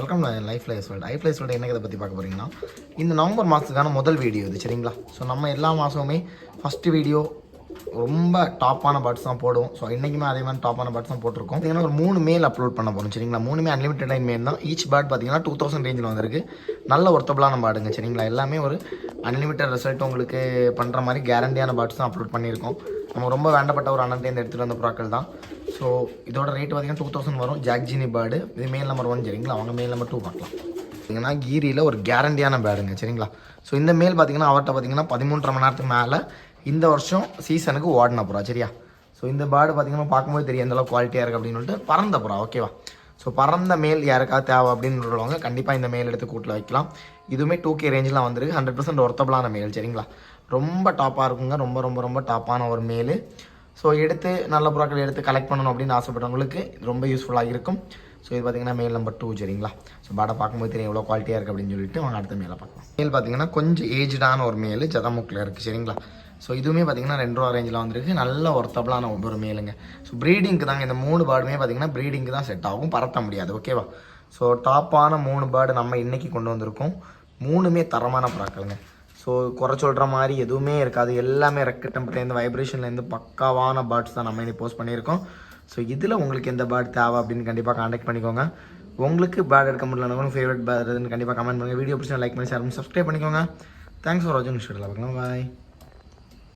Welcome life life world life life world என்ன இதை பற்றி பார்க்க போகிறீங்கன்னா இந்த நவம்பர் மாதத்துக்கான முதல் வீடியோ இது சரிங்களா. ஸோ நம்ம எல்லா மாதமுமே ஃபஸ்ட்டு வீடியோ ரொம்ப டாப்பான பேர்ட்ஸ் தான் போடுவோம். ஸோ இன்றைக்குமே அதே மாதிரி டாப்பான பேர்ட்ஸ் தான் போட்டிருக்கோம். பார்த்தீங்கன்னா ஒரு 3 மேல் அப்லோட் பண்ண போகிறோம் சரிங்களா. 3மே அன்லிமிட்டட் லைன் மேல் தான். ஈச் பேர்ட் பார்த்தீங்கன்னா 2000 ரேஞ்சில் வந்திருக்கு. நல்ல ஒர்த்தபிளான பேர்டுங்க சரிங்களா. எல்லாமே ஒரு அன்லிமிட்டட் ரிசல்ட் உங்களுக்கு பண்ணுற மாதிரி கேரண்டியான பேர்ட்ஸ் தான் அப்லோட் பண்ணியிருக்கோம். நம்ம ரொம்ப வேண்டப்பட்ட ஒரு அண்ணன்டேருந்து எடுத்துகிட்டு வந்த ப்ராக்கள் தான். ஸோ இதோட ரேட் பார்த்தீங்கன்னா 2000 வரும். ஜாக்ஜினி பேர்டு இது மேல் நம்பர் 1 சரிங்களா. அவங்க மேல் நம்பர் 2 பார்க்கலாம். பார்த்தீங்கன்னா கீரியில் ஒரு கேரண்டியான பேர்டுங்க சரிங்களா. ஸோ இந்த மேல் பார்த்தீங்கன்னா அவர்கிட்ட பார்த்தீங்கன்னா 13.5 மணி நேரத்துக்கு மேலே இந்த வருஷம் சீசனுக்கு ஓடின புறா சரியா. ஸோ இந்த பேர்டு பார்த்தீங்கன்னா பார்க்கும்போது தெரியும் எந்தளவு குவாலிட்டியாக இருக்குது அப்படின்னு சொல்லிட்டு பறந்த புறா ஓகேவா. ஸோ பறந்த மேல் யாருக்காவது தேவை அப்படின்னு சொல்லுவாங்க. கண்டிப்பாக இந்த மேல் எடுத்து கூட்டில் வைக்கலாம். இதுவுமே 2K ரேஞ்செலாம் வந்துருக்கு. 100% ஒர்த்தபிளான மேல் சரிங்களா. ரொம்ப டாப்பாக இருக்குங்க. ரொம்ப ரொம்ப ரொம்ப டாப்பான ஒரு மேல். ஸோ எடுத்து நல்ல புறாக்கள் எடுத்து கலெக்ட் பண்ணணும் அப்படின்னு ஆசைப்பட்டவங்களுக்கு ரொம்ப யூஸ்ஃபுல்லாக இருக்கும். ஸோ இது பார்த்தீங்கன்னா மேல் நம்பர் 2 சரிங்களா. ஸோ பேடை பார்க்கும்போது தெரியும் எவ்வளோ குவாலிட்டியாக இருக்குது அப்படின்னு சொல்லிட்டு வாங்க அடுத்த மேலே பார்க்கலாம். மேல் பார்த்தீங்கன்னா கொஞ்சம் ஏஜ்டான ஒரு மேல் ஜதமுக்கில் இருக்குது சரிங்களா. ஸோ இதுவுமே பார்த்தீங்கன்னா 2 ரூபா ரேஞ்சில் வந்துருக்கு. நல்ல ஒர்த்தபிளான ஒவ்வொரு மேலுங்க. ஸோ ப்ரீடிங்க்கு தாங்க இந்த 3 பேர்டுமே பார்த்தீங்கன்னா ப்ரீடிங்க்கு தான் செட் ஆகும், பறத்த முடியாது ஓகேவா. ஸோ டாப்பான 3 பேர்டு நம்ம இன்றைக்கி கொண்டு வந்திருக்கோம். 3மே தரமான புறாக்கள்ங்க. ஸோ குறை சொல்கிற மாதிரி எதுவுமே இருக்காது. எல்லாமே ரெக்கு டெம்பர்லேருந்து வைப்ரேஷன்லேருந்து பக்காவான பேர்ட்ஸ் தான் நம்ம இன்னைக்கு போஸ்ட் பண்ணியிருக்கோம். ஸோ இதில் உங்களுக்கு எந்த பேர்ட் தேவை அப்படின்னு கண்டிப்பாக கான்டாக்ட் பண்ணிக்கோங்க. உங்களுக்கு பேர்ட் எடுக்க முடியலன்னா ஃபேவரட் பேர்ட் கண்டிப்பாக கமெண்ட் பண்ணுங்கள். வீடியோ பிடிச்சா லைக் பண்ணி ஷேர் பண்ணி சப்ஸ்கிரைப் பண்ணிக்கோங்க. தேங்க்ஸ் ஃபார் வாட்சிங். பாய்.